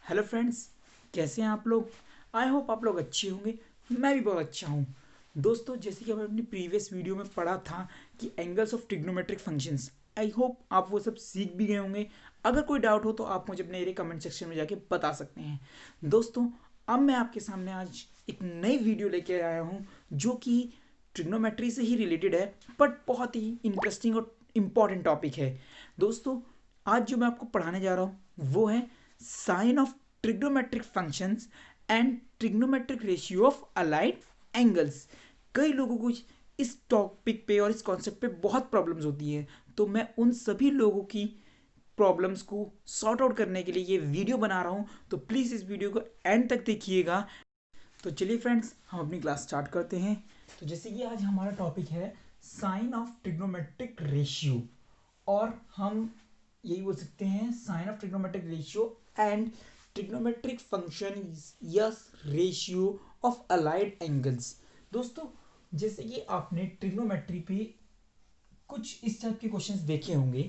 Hello friends, कैसे हैं आप लोग। आई होप आप लोग अच्छे होंगे। मैं भी बहुत अच्छा हूँ। दोस्तों, जैसे कि हमने अपनी प्रीवियस वीडियो में पढ़ा था कि angles of trigonometric functions, I hope आप वो सब सीख भी गए होंगे। अगर कोई डाउट हो तो आप मुझे अपने कमेंट सेक्शन में जाके बता सकते हैं। दोस्तों, अब मैं आपके सामने आज एक नई वीडियो लेके आया हूँ जो कि ट्रिग्नोमेट्री से ही रिलेटेड है, बट बहुत ही इंटरेस्टिंग और इम्पॉर्टेंट टॉपिक है। दोस्तों, आज जो मैं आपको पढ़ाने जा रहा हूँ वो है sign of trigonometric functions and trigonometric ratio of allied angles. कई लोगों को इस टॉपिक पे और इस कॉन्सेप्ट पे बहुत प्रॉब्लम्स होती हैं, तो मैं उन सभी लोगों की प्रॉब्लम्स को सॉर्ट आउट करने के लिए ये वीडियो बना रहा हूँ। तो प्लीज़ इस वीडियो को एंड तक देखिएगा। तो चलिए फ्रेंड्स, हम अपनी क्लास स्टार्ट करते हैं। तो जैसे कि आज हमारा टॉपिक है साइन ऑफ ट्रिग्नोमेट्रिक रेशियो, और हम यही बोल सकते हैं sign of trigonometric ratio and trigonometric function yes ratio of allied angles. दोस्तों, जैसे कि आपने ट्रिग्नोमेट्री पे कुछ इस टाइप के क्वेश्चंस देखे होंगे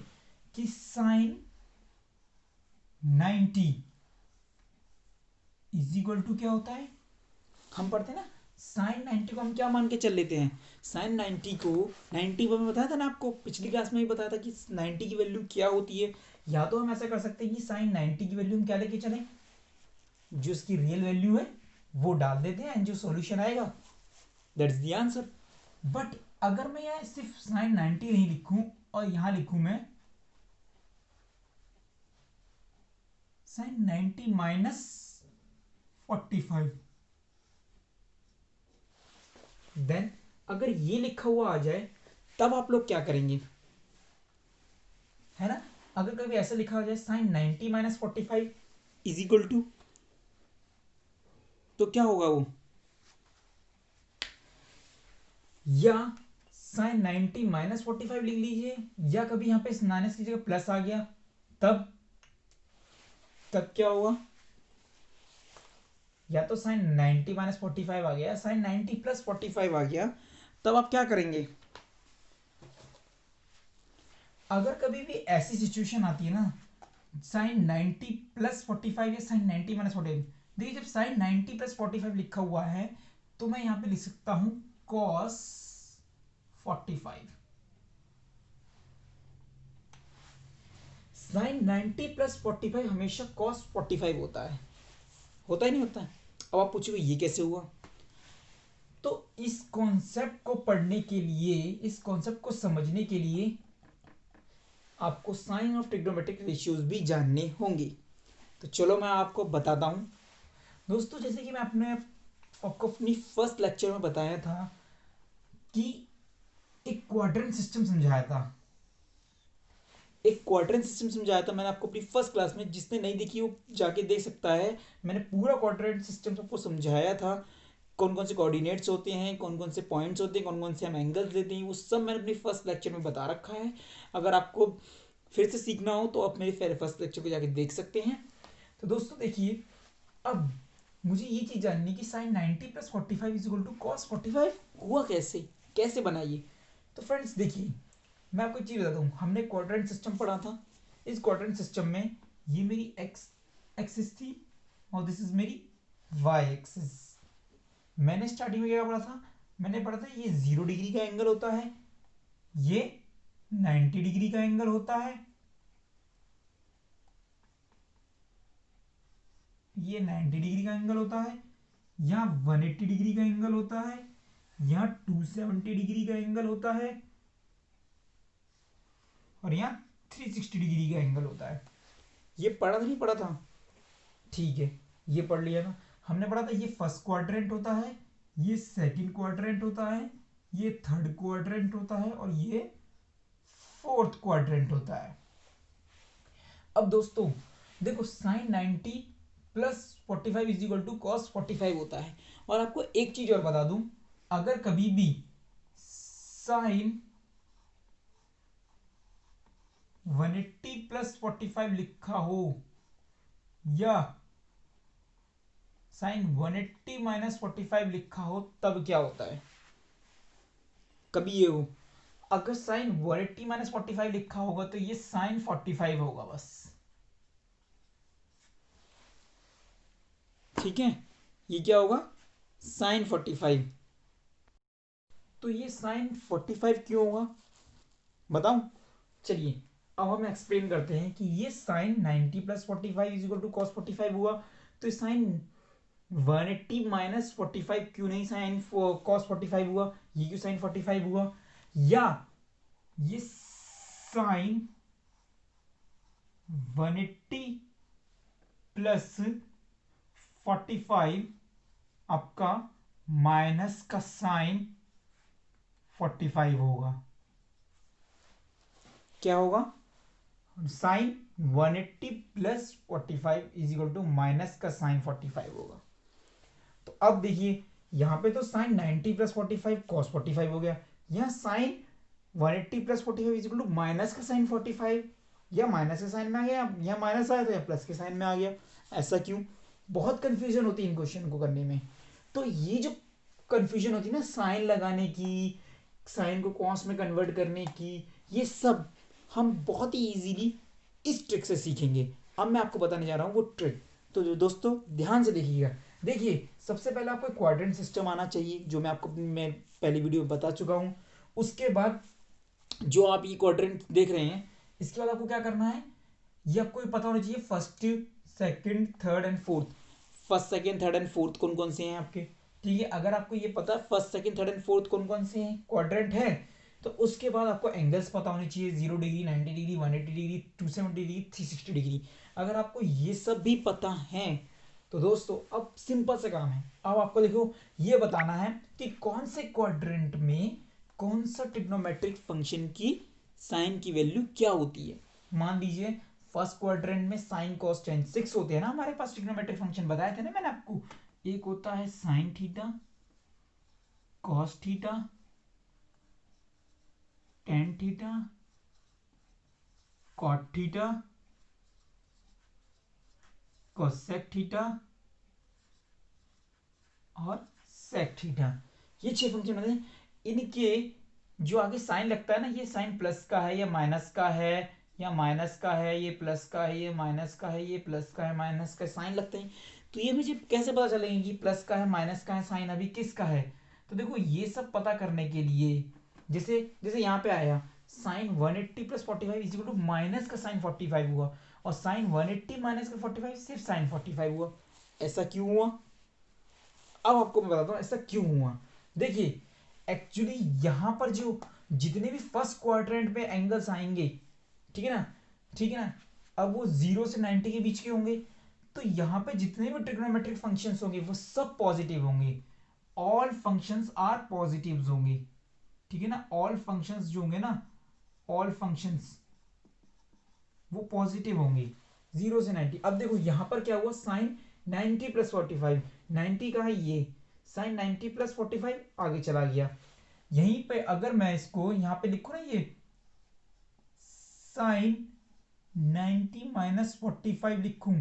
कि साइन 90 इज इक्वल टू क्या होता है। हम पढ़ते हैं ना, साइन 90 को हम क्या मान के चल लेते हैं। साइन 90 को 90 में बताया था ना, आपको पिछली क्लास में भी बताया था कि 90 की वैल्यू क्या होती है। या तो हम ऐसा कर सकते हैं कि साइन 90 की वैल्यू हम क्या लेके चलें, जो इसकी रियल वैल्यू है वो डाल देते हैं एंड जो सॉल्यूशन आएगा दैट्स द आंसर। बट अगर मैं यहाँ सिर्फ साइन 90 नहीं लिखूं और यहां लिखूं मैं साइन 90 माइनस 45, देन अगर ये लिखा हुआ आ जाए तब आप लोग क्या करेंगे, है ना। अगर कभी ऐसा लिखा हो जाए sine 90 minus 45 is equal to, तो क्या होगा वो, या साइन 90 माइनस 45 लिख लीजिए, या कभी यहां पे माइनस की जगह प्लस आ गया तब तब क्या होगा। या तो साइन 90 माइनस 45 आ गया, साइन 90 प्लस 45 आ गया, तब आप क्या करेंगे। अगर कभी भी ऐसी सिचुएशन आती है ना, साइन 90 प्लस 45 या साइन 90 माइनस 45, देखिए जब साइन 90 प्लस 45 लिखा हुआ है तो मैं यहां पे लिख सकता हूं कॉस 45। साइन 90 प्लस 45 हमेशा कॉस 45 होता ही नहीं होता। अब आप पूछोगे ये कैसे हुआ। तो इस कॉन्सेप्ट को पढ़ने के लिए, इस कॉन्सेप्ट को समझने के लिए आपको साइन ऑफ ट्रिग्नोमेट्रिक रेशियोज भी जानने होंगे। तो चलो मैं आपको बताता हूं। दोस्तों, जैसे कि मैं आपको अपनी फर्स्ट लेक्चर में बताया था कि एक क्वाड्रेंट सिस्टम समझाया था। एक क्वाड्रेंट सिस्टम समझाया था मैंने आपको अपनी फर्स्ट क्लास में। जिसने नहीं देखी वो जाके देख सकता है। मैंने पूरा क्वाड्रेंट सिस्टम सबको समझाया था, कौन कौन से कोऑर्डिनेट्स होते हैं, कौन कौन से पॉइंट्स होते हैं, कौन कौन से हम एंगल्स लेते हैं, वो सब मैंने अपनी फर्स्ट लेक्चर में बता रखा है। अगर आपको फिर से सीखना हो तो आप मेरे फर्स्ट लेक्चर को जाके देख सकते हैं। तो दोस्तों देखिए, अब मुझे ये चीज जाननी कि sine 90 plus 45 is equal to cos 45 हुआ कैसे, कैसे बनाइए। तो फ्रेंड्स देखिए, मैं आपको एक चीज बताता हूँ। हमने क्वाड्रेंट सिस्टम पढ़ा था। इस क्वाड्रेंट सिस्टम में ये मेरी एक्स एक्सिस थी और दिस इज मेरी वाई एक्सिस। मैंने स्टार्टिंग में क्या पढ़ा था, मैंने पढ़ा था ये 0 डिग्री का एंगल होता है, ये 90 डिग्री का एंगल होता है, ये 90 डिग्री का एंगल होता है, यहाँ 180 डिग्री का एंगल होता है, यहाँ 270 डिग्री का एंगल होता है, और यहाँ 360 डिग्री का एंगल होता है। ये पढ़ा था नहीं पढ़ा था, ठीक है, ये पढ़ लिया ना। हमने पढ़ा था ये फर्स्ट क्वाड्रेंट होता है, ये सेकंड क्वाड्रेंट होता है, ये थर्ड क्वाड्रेंट होता है, और ये फोर्थ क्वाड्रेंट होता है। अब दोस्तों देखो, sine 90 plus 45 is equal to cos 45 होता है। और आपको एक चीज और बता दूं, अगर कभी भी साइन 180 प्लस 45 लिखा हो या साइन 180 माइनस 45 लिखा हो तब क्या होता है। कभी ये हो, अगर साइन 180 माइनस 45 लिखा होगा तो ये साइन 45 होगा बस। ठीक है, ये क्या होगा साइन 45। तो ये साइन 45 क्यों होगा बताऊं? चलिए अब हम एक्सप्लेन करते हैं कि ये sine 90 plus 45 is equal to cos 45 हुआ, तो साइन 180 माइनस 45 क्यों नहीं साइन कॉस 45 हुआ, ये क्यों साइन 45 हुआ? या ये साइन 180 प्लस 45 आपका माइनस का साइन 45 होगा। क्या होगा? Sine 180 plus 45 is equal to minus का साइन 45 होगा। तो अब देखिए यहां पे तो साइन 90 प्लस 45 कॉस 45 हो गया, यहां sine 180 plus 45 is equal to minus का साइन 45, या माइनस के साइन में आ गया या माइनस आया तो या प्लस के साइन में आ गया। ऐसा क्यों? बहुत कंफ्यूजन होती है इन क्वेश्चन को करने में। तो ये जो कंफ्यूजन होती है ना साइन लगाने की, साइन को कॉस में कन्वर्ट करने की, ये सब हम बहुत ही इजीली इस ट्रिक से सीखेंगे। अब मैं आपको बताने जा रहा हूँ वो ट्रिक। तो दोस्तों ध्यान से देखिएगा। देखिए सबसे पहले आपको क्वाड्रेंट सिस्टम आना चाहिए, जो मैं पहली वीडियो में बता चुका हूँ। उसके बाद जो आप ये क्वाड्रेंट देख रहे हैं, इसके बाद आपको क्या करना है, ये आपको पता होना चाहिए first second third and fourth. First second third and fourth कौन कौन से हैं आपके, ठीक है। अगर आपको ये पता है first second third and fourth कौन कौन से हैं क्वाड्रेंट है, तो उसके बाद आपको एंगल्स पता होने चाहिए 0 degree 90 degree 180 degree 270 degree 360 degree. अगर आपको ये सब भी पता है तो दोस्तों अब सिंपल सा काम है। अब आपको देखो ये बताना है कि कौन से क्वाड्रेंट में कौन सा ट्रिग्नोमेट्रिक फंक्शन की साइन की वैल्यू क्या होती है। मान लीजिए फर्स्ट क्वाड्रेंट में साइन कॉस टेन 6 होते हैं ना, हमारे पास ट्रिग्नोमेट्रिक फंक्शन बताए थे ना मैंने आपको। एक होता है sine theta, cos theta, tan theta, cot theta, cosec theta और सेक थीटा। ये 6 फंक्शन होते हैं। इनके जो आगे साइन लगता है ना, ये साइन प्लस का है या माइनस का है, या माइनस का है ये प्लस का है, ये माइनस का है ये प्लस का है, माइनस का साइन लगते हैं। तो ये मुझे कैसे पता चलेगा कि प्लस का है माइनस का है साइन अभी किसका है? तो देखो ये सब पता करने के लिए जैसे जैसे यहाँ पे आया sine 180 plus 45 is equal to minus का साइन 45 हुआ, और साइन 180 माइनस का 45 सिर्फ साइन 45 हुआ। ऐसा क्यों हुआ? अब आपको मैं बताता हूँ ऐसा क्यों हुआ। देखिए एक्चुअली यहां पर जो जितने भी फर्स्ट क्वाड्रेंट में एंगल्स आएंगे, ठीक है ना, ठीक है ना, अब वो 0 से 90 के बीच के होंगे। तो यहां पे जितने भी ट्रिग्नोमेट्रिक फंक्शंस होंगे वो सब पॉजिटिव होंगे। ऑल फंक्शंस आर पॉजिटिव्स होंगे, ठीक है ना। ऑल फंक्शंस जो होंगे ना, ऑल फंक्शंस वो पॉजिटिव होंगे 0 से 90। अब देखो यहां पर क्या हुआ, साइन 90 प्लस 45, 90 का है ये, साइन 90 प्लस 45 आगे चला गया। यहीं पे अगर मैं इसको यहां पे लिखू ना, ये साइन 90 माइनस 45 लिखूं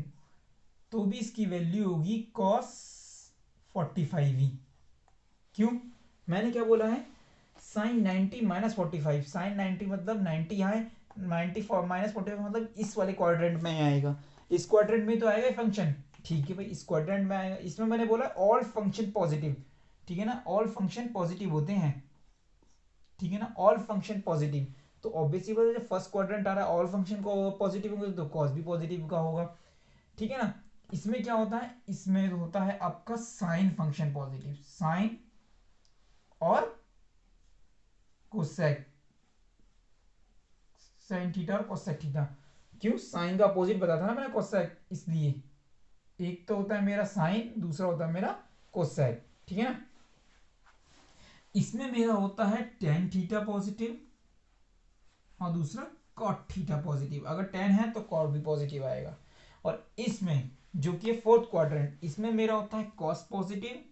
तो भी इसकी वैल्यू होगी कॉस 45 ही। क्यों? मैंने क्या बोला है, साइन 90 माइनस 45, साइन 90 मतलब 90 यहाँ है, 90 माइनस 45 मतलब इस वाले क्वाड्रेंट में आएगा। इस क्वाड्रेंट में तो आएगा फंक्शन, ठीक है भाई, इस क्वाड्रेंट में आएगा। इसमें मैंने बोला ऑल फंक्शन पॉजिटिव, ठीक है ना, ऑल फंक्शन पॉजिटिव होते हैं, ठीक है ना, ऑल फंक्शन पॉजिटिव। तो ऑब्वियसली बात है जब फर्स्ट क्वाड्रेंट आ रहा है ऑल फंक्शन को पॉजिटिव होंगे तो कॉस भी पॉजिटिव का होगा, ठीक है ना। इसमें क्या होता है, इसमें होता है आपका साइन फंक्शन पॉजिटिव, साइन और कोसेक, साइन थीटा और कोसेक थीटा। क्यों? साइन का अपोजिट बताया था ना मैंने कोसेक, इसलिए एक तो होता है मेरा साइन, दूसरा होता है मेरा कोसेक, ठीक है ना। इसमें मेरा होता है टेन थीटा पॉजिटिव और दूसरा कॉट थीटा पॉजिटिव। अगर टेन है तो कॉट भी पॉजिटिव आएगा। और इसमें जो कि फोर्थ क्वाड्रेंट, इसमें मेरा होता है cos positive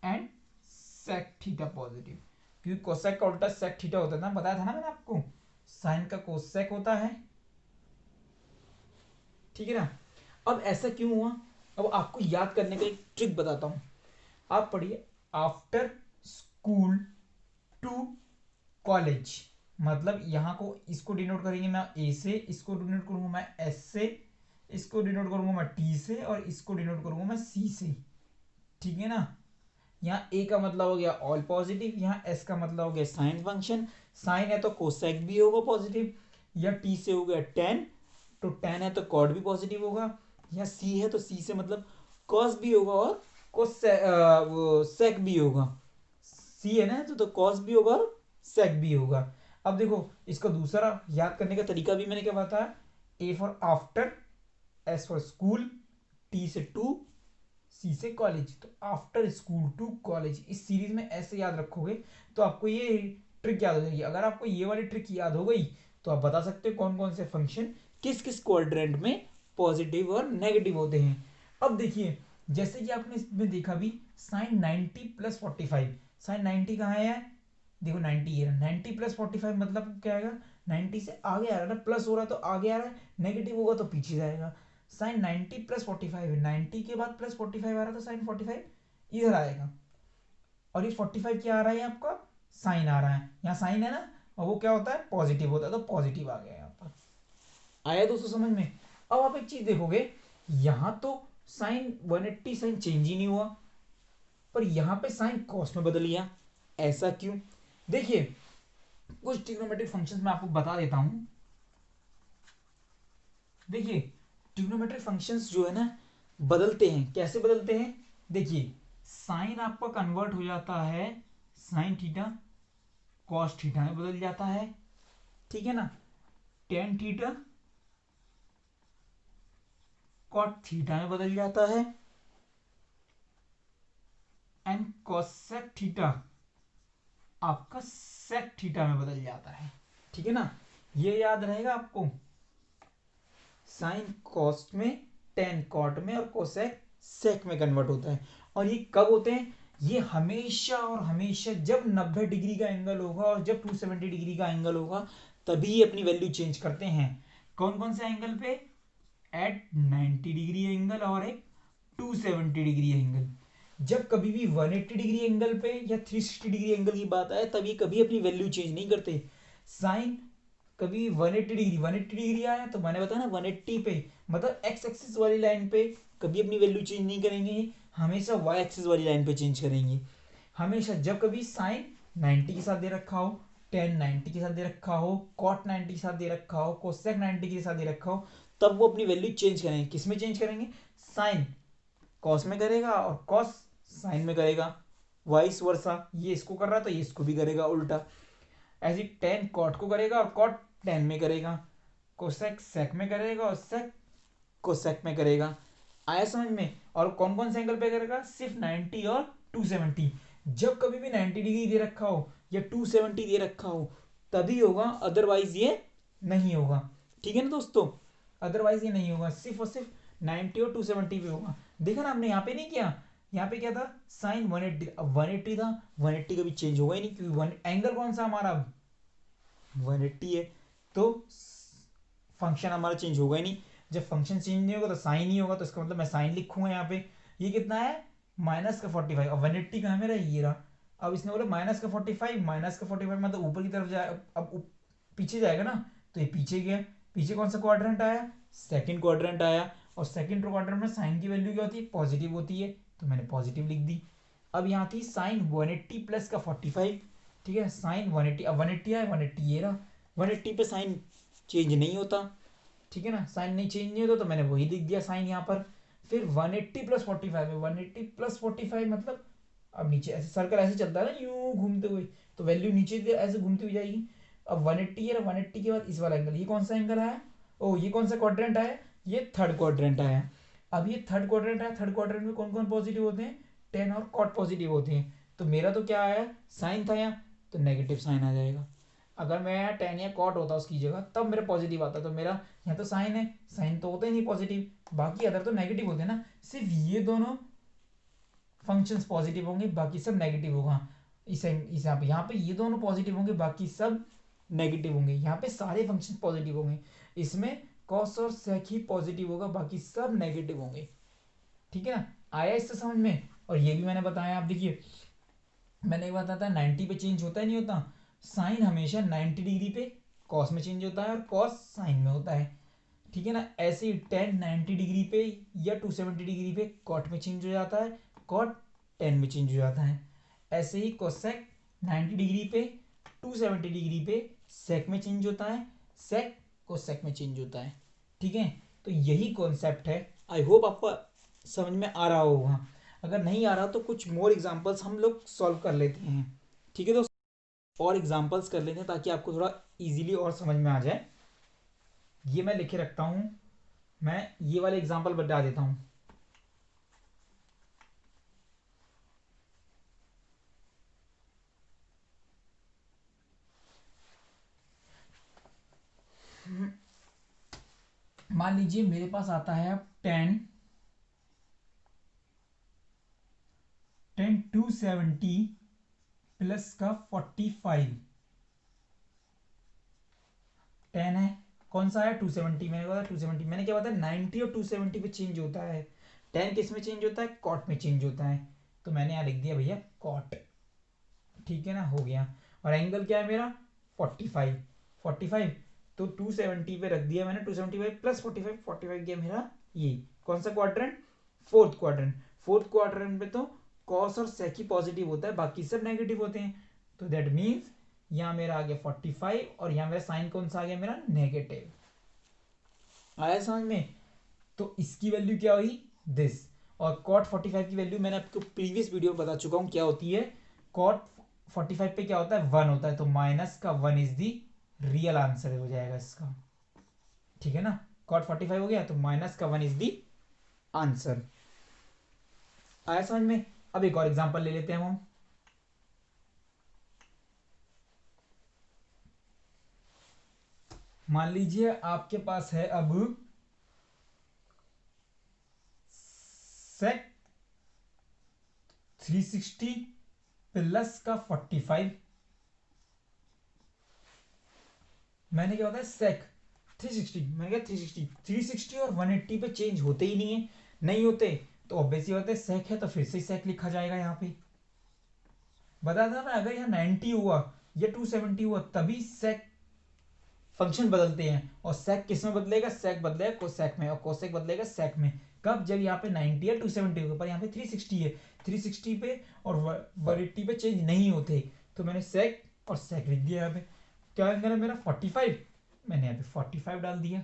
and sec theta positive, क्योंकि कोसेक का उल्टा सेक थीटा होता है ना, बताया था ना मैंने आपको, साइन का कोसेक होता है, ठीक है ना। अब ऐसा क्यों हुआ, अब आपको याद करने का एक ट्रिक बताता हूं। आप पढ़िए, आफ्टर स्कूल टू कॉलेज, मतलब यहां को इसको डिनोट करेंगे मैं ए से, इसको डिनोट करूंगा मैं एस से, इसको डिनोट करूंगा मैं टी से और इसको डिनोट करूंगा मैं सी से, ठीक है ना। यहाँ ए का मतलब हो गया ऑल पॉजिटिव, यहाँ एस का मतलब हो गया साइन फंक्शन, साइन है तो कोसेक भी होगा पॉजिटिव, या टी से हो गया टेन, तो टेन है तो कॉट भी पॉजिटिव होगा, या सी है तो सी से मतलब कॉस भी होगा और वो सेक भी होगा, सी है ना तो कॉस भी होगा और सेक भी होगा। अब देखो इसका दूसरा याद करने का तरीका भी मैंने क्या बताया, A for after, S for school, T से टू, सी से कॉलेज, तो आफ्टर स्कूल टू कॉलेज, इस सीरीज में ऐसे याद रखोगे तो आपको ये ट्रिक याद हो जाएगी। अगर आपको ये वाली ट्रिक याद हो गई तो आप बता सकते हो कौन कौन से फंक्शन किस किस क्वाड्रेंट में पॉजिटिव और नेगेटिव होते हैं। अब देखिए जैसे कि आपने इसमें देखा भी साइन 90 प्लस 45, साइन 90 कहाँ है, देखो 90 ये रहा, 90 प्लस 45 मतलब क्या आएगा, 90 से आगे आ रहा है ना, प्लस हो रहा है तो आगे आ रहा है, नेगेटिव होगा तो पीछे जाएगा। साइन 90 प्लस 45 है, 90 के बाद प्लस 45 आ रहा है तो साइन 45 इधर आएगा, और ये 45 क्या आ रहा है आपका, साइन आ रहा है, यहाँ साइन है ना, और वो क्या होता है पॉजिटिव होता है, तो पॉजिटिव आ गया यहाँ पर। आया दोस्तों समझ में। अब आप एक चीज देखोगे, यहाँ तो साइन 180 साइन चेंज ही नहीं हुआ, पर यहाँ पे साइन कॉस में बदल गया, ऐसा क्यों। देखिए कुछ ट्रिग्नोमेट्रिक फंक्शंस मैं आपको बता देता हूं। देखिए ट्रिग्नोमेट्रिक फंक्शंस जो है ना बदलते हैं, कैसे बदलते हैं, देखिए साइन आपका कन्वर्ट हो जाता है साइन थीटा कॉस थीटा में बदल जाता है, ठीक है ना, टेन थीटा कॉट थीटा में बदल जाता है, एंड कोसेक थीटा आपका सेक थीटा में बदल जाता है, ठीक है ना। ये याद रहेगा आपको, साइन कॉस में, टेन कॉट में और कोसेक सेक में कन्वर्ट होता है। और ये कब होते हैं, ये हमेशा और हमेशा जब 90 डिग्री का एंगल होगा और जब 270 डिग्री का एंगल होगा तभी ये अपनी वैल्यू चेंज करते हैं। कौन कौन से एंगल पे, एट 90 डिग्री एंगल और एक 270 डिग्री एंगल। जब कभी भी 180 डिग्री एंगल पे या 360 डिग्री एंगल की बात आए तभी कभी अपनी वैल्यू चेंज नहीं करते। साइन कभी 180 डिग्री आया तो मैंने बताया ना 180 पे मतलब एक्स एक्सिस वाली लाइन पे कभी अपनी वैल्यू चेंज नहीं करेंगे, हमेशा वाई एक्सिस वाली लाइन पे चेंज करेंगे। हमेशा जब कभी साइन 90 के साथ दे रखा हो, टेन 90 के साथ दे रखा हो, कॉट 90 के साथ दे रखा हो, कोसेक 90 के साथ दे रखा हो, तब वो अपनी वैल्यू चेंज करेंगे। किस में चेंज करेंगे, साइन कॉस में करेगा और कॉस साइन में करेगा, वाइस वर्सा, ये इसको कर रहा तो ये इसको भी करेगा उल्टा। ऐसे टेन कॉट को करेगा और कॉट टेन में करेगा, कोसेक सेक में करेगा और सेक कोसेक में करेगा। आया समझ में। और कौन कौन से एंगल पे करेगा, सिर्फ 90 और 270। जब कभी भी 90 डिग्री दे रखा हो या 270 दे रखा हो तभी होगा, अदरवाइज ये नहीं होगा, ठीक है ना दोस्तों। अदरवाइज ये नहीं होगा, सिर्फ और सिर्फ 90 और 270 पे होगा। देखा ना आपने यहाँ पे नहीं किया, यहाँ पे क्या था साइन 180, अब 180 था, 180 कभी चेंज होगा ही नहीं क्योंकि एंगल कौन सा हमारा 180 है, तो फंक्शन हमारा चेंज होगा ही नहीं। जब फंक्शन चेंज नहीं होगा तो साइन ही होगा, तो इसका मतलब मैं साइन लिखूंगा यहाँ पे। ये कितना है माइनस का 45, अब 180 कहाँ मेरा ये रहा, अब इसने बोला माइनस का 45, माइनस का 45 मतलब ऊपर की तरफ जाए, अब पीछे जाएगा ना, तो ये पीछे गया, पीछे कौन सा क्वाड्रेंट आया, सेकंड क्वाड्रेंट आया, और सेकंड क्वाड्रेंट में साइन की वैल्यू क्या होती है, पॉजिटिव होती है, तो मैंने पॉजिटिव लिख दी। अब यहाँ थी साइन 180 प्लस का 45, ठीक है, साइन 180, अब 180 आया, 180 ये रहा, 180 पे साइन चेंज नहीं होता, ठीक है ना, साइन नहीं चेंज नहीं होता तो मैंने वही लिख दिया साइन यहाँ पर। फिर 180 प्लस 45 है, 180 प्लस 45 मतलब अब नीचे ऐसे सर्कल ऐसे चलता है ना यूं घूमते हुए, तो वैल्यू नीचे ऐसे घूमती हुई जाएगी। अब 180 है, 180 के बाद इस वाला एंगल, ये कौन सा एंगल आया, ओ ये कौन सा क्वाड्रेंट आया, ये थर्ड क्वाड्रेंट आया। अब ये थर्ड क्वाड्रेंट आया, थर्ड क्वाड्रेंट में कौन कौन पॉजिटिव होते हैं, टेन और कॉट पॉजिटिव होते हैं, तो मेरा तो क्या आया साइन था यहाँ, तो नेगेटिव साइन आ जाएगा। अगर मैं यहाँ टेन या कॉट होता उसकी जगह तब मेरा पॉजिटिव आता, तो मेरा यहाँ तो साइन है, साइन तो होता ही नहीं पॉजिटिव, बाकी अदर तो नेगेटिव होते हैं ना, सिर्फ ये दोनों फंक्शंस पॉजिटिव होंगे बाकी सब नेगेटिव होगा। इस यहाँ पे ये दोनों पॉजिटिव होंगे बाकी सब नेगेटिव होंगे, यहाँ पे सारे फंक्शन पॉजिटिव होंगे, इसमें कॉस और सेक ही पॉजिटिव होगा बाकी सब नेगेटिव होंगे, ठीक है ना। आया इससे समझ में। और ये भी मैंने बताया, आप देखिए मैंने एक बताया था 90 पे चेंज होता है नहीं होता, साइन हमेशा 90 डिग्री पे कॉस में चेंज होता है और कॉस साइन में होता है, ठीक है ना। ऐसे ही tan 90 डिग्री पे या 270 डिग्री पे कॉट में चेंज हो जाता है, कॉट tan में चेंज हो जाता है। ऐसे ही कोसेक 90 डिग्री पे 270 डिग्री पे सेक में चेंज होता है, सेक कोसेक में चेंज होता है। ठीक है, तो यही कॉन्सेप्ट है। आई होप आपको समझ में आ रहा होगा। अगर नहीं आ रहा तो कुछ मोर एग्जांपल्स हम लोग सॉल्व कर लेते हैं। ठीक है दोस्तों, और एग्जांपल्स कर लेते हैं ताकि आपको थोड़ा इजीली और समझ में आ जाए। ये मैं लिखे रखता हूं, मैं ये वाले एग्जांपल बता देता हूं। मान लीजिए मेरे पास आता है अब 270 प्लस का 45। 10 है, कौन सा है 270, मैंने बताया 270, मैंने क्या बताया 90 और 270 पे चेंज होता है। 10 किस में चेंज होता है, कॉट में चेंज होता है। तो मैंने यहाँ लिख दिया भैया कॉट। ठीक है ना, हो गया। और एंगल क्या है मेरा 45। 45 तो 270 पे रख दिया मैंने, 275 प्लस 45, 45 गया मेरा ये कौन सा quadrant, fourth quadrant. Fourth quadrant में तो कॉस और सेक ही पॉजिटिव होता है, बाकी सब नेगेटिव होते हैं। तो दैट मीन्स यहाँ मेरा आ गया 45 और यहाँ मेरा साइन कौन सा आ गया मेरा नेगेटिव। आया समझ में। तो इसकी वैल्यू क्या हुई दिस। और कॉट 45 की वैल्यू मैंने आपको प्रीवियस वीडियो में बता चुका हूं क्या होती है। कॉट 45 पे क्या होता है 1 होता है, तो माइनस का 1 इज दी रियल आंसर हो जाएगा इसका। ठीक है ना, कॉट 45 हो गया तो माइनस का 1 इज दी आंसर। आया समझ में। अब एक और एग्जांपल ले लेते हैं हम। मान लीजिए आपके पास है अब सेक 360 प्लस का 45। मैंने क्या होता है सेक 360, मैंने कहा 360 और 180 पे चेंज होते ही नहीं है, नहीं होते तो ऑब्वियसली होता है सेक है तो फिर से सेक लिखा जाएगा। यहाँ पे बता था मैं, अगर यहाँ 90 हुआ या 270 हुआ तभी सेक फंक्शन बदलते हैं। और सेक किस में बदलेगा, सेक बदलेगा कोसेक में और कोसेक बदलेगा सेक में। कब, जब यहाँ पे 90 या 270 होगा, पर यहाँ पे 360 है, 360 पे और 180 पे चेंज नहीं होते। तो मैंने सेक और सेक लिख दिया यहाँ पे। क्या एंगल है मेरा 45, मैंने यहाँ पे 45 डाल दिया।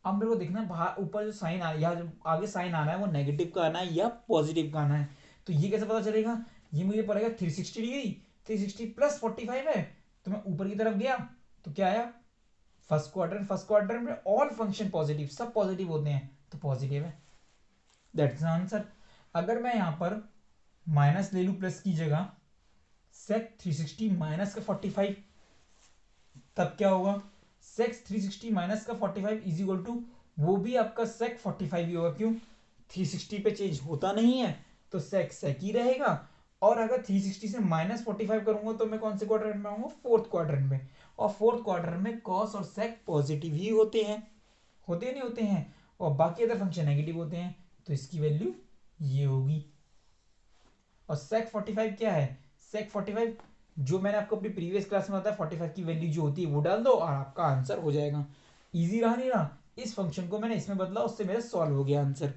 अब मेरे को देखना बाहर ऊपर जो साइन आ या जो आगे साइन आना है वो नेगेटिव का आना है या पॉजिटिव का आना है। तो ये कैसे पता चलेगा, ये मुझे पड़ेगा 360 डिग्री, 360 प्लस 45 है। तो मैं ऊपर की तरफ गया तो क्या आया फर्स्ट क्वाड्रेंट में ऑल फंक्शन पॉजिटिव, सब पॉजिटिव होते हैं तो पॉजिटिव है, दैट्स द आंसर। अगर मैं यहां पर माइनस ले लू प्लस की जगह, सेक 360 माइनस का 45, तब क्या होगा सेक्स 360 माइनस का 45 इज इक्वल टू वो भी आपका सेक 45 ही होगा। क्यों, 360 पे चेंज होता नहीं है तो सेक सेक ही रहेगा। और अगर 360 से माइनस 45 करूंगा तो मैं कौन से क्वाड्रेंट में आऊंगा, फोर्थ क्वाड्रेंट में। और फोर्थ क्वाड्रेंट में कॉस और सेक पॉजिटिव ही होते हैं, होते नहीं होते हैं, और बाकी अदर फंक्शन नेगेटिव होते हैं। तो इसकी वैल्यू ये होगी। और सेक 45 क्या है, सेक 45 जो मैंने आपको अपनी प्रीवियस क्लास में बताया 45 की वैल्यू जो होती है वो डाल दो और आपका आंसर हो जाएगा। इजी रहा नहीं रहा, इस फंक्शन को मैंने इसमें बदला उससे मेरा सॉल्व हो गया आंसर।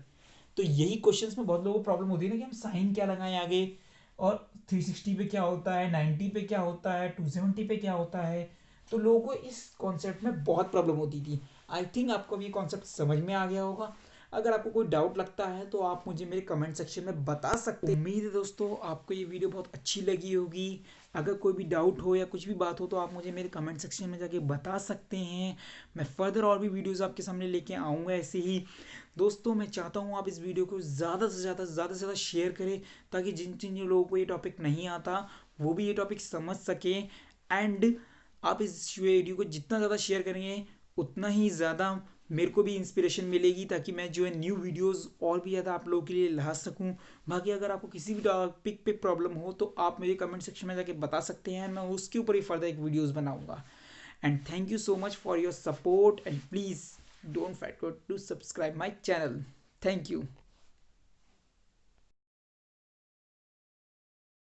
तो यही क्वेश्चंस में बहुत लोगों को प्रॉब्लम होती है ना कि हम साइन क्या लगाएं आगे, और 360 पे क्या होता है, 90 पे क्या होता है, 270 पे क्या होता है। तो लोगों को इस कॉन्सेप्ट में बहुत प्रॉब्लम होती थी। आई थिंक आपको अब ये कॉन्सेप्ट समझ में आ गया होगा। अगर आपको कोई डाउट लगता है तो आप मुझे मेरे कमेंट सेक्शन में बता सकते हैं। उम्मीद है दोस्तों आपको ये वीडियो बहुत अच्छी लगी होगी। अगर कोई भी डाउट हो या कुछ भी बात हो तो आप मुझे मेरे कमेंट सेक्शन में जाके बता सकते हैं। मैं फर्दर और भी वीडियोस आपके सामने लेके आऊँगा ऐसे ही। दोस्तों मैं चाहता हूँ आप इस वीडियो को ज़्यादा से ज़्यादा शेयर करें ताकि जिन जिन लोगों को ये टॉपिक नहीं आता वो भी ये टॉपिक समझ सकें। एंड आप इस वीडियो को जितना ज़्यादा शेयर करेंगे उतना ही ज़्यादा मेरे को भी इंस्पिरेशन मिलेगी ताकि मैं जो है न्यू वीडियोस और भी ज़्यादा आप लोगों के लिए ला सकूं। बाकी अगर आपको किसी भी टॉपिक पे प्रॉब्लम हो तो आप मुझे कमेंट सेक्शन में जाके बता सकते हैं, मैं उसके ऊपर ही फर्दर एक वीडियोस बनाऊंगा। And thank you so much for your support and please don't forget to subscribe my channel. Thank you.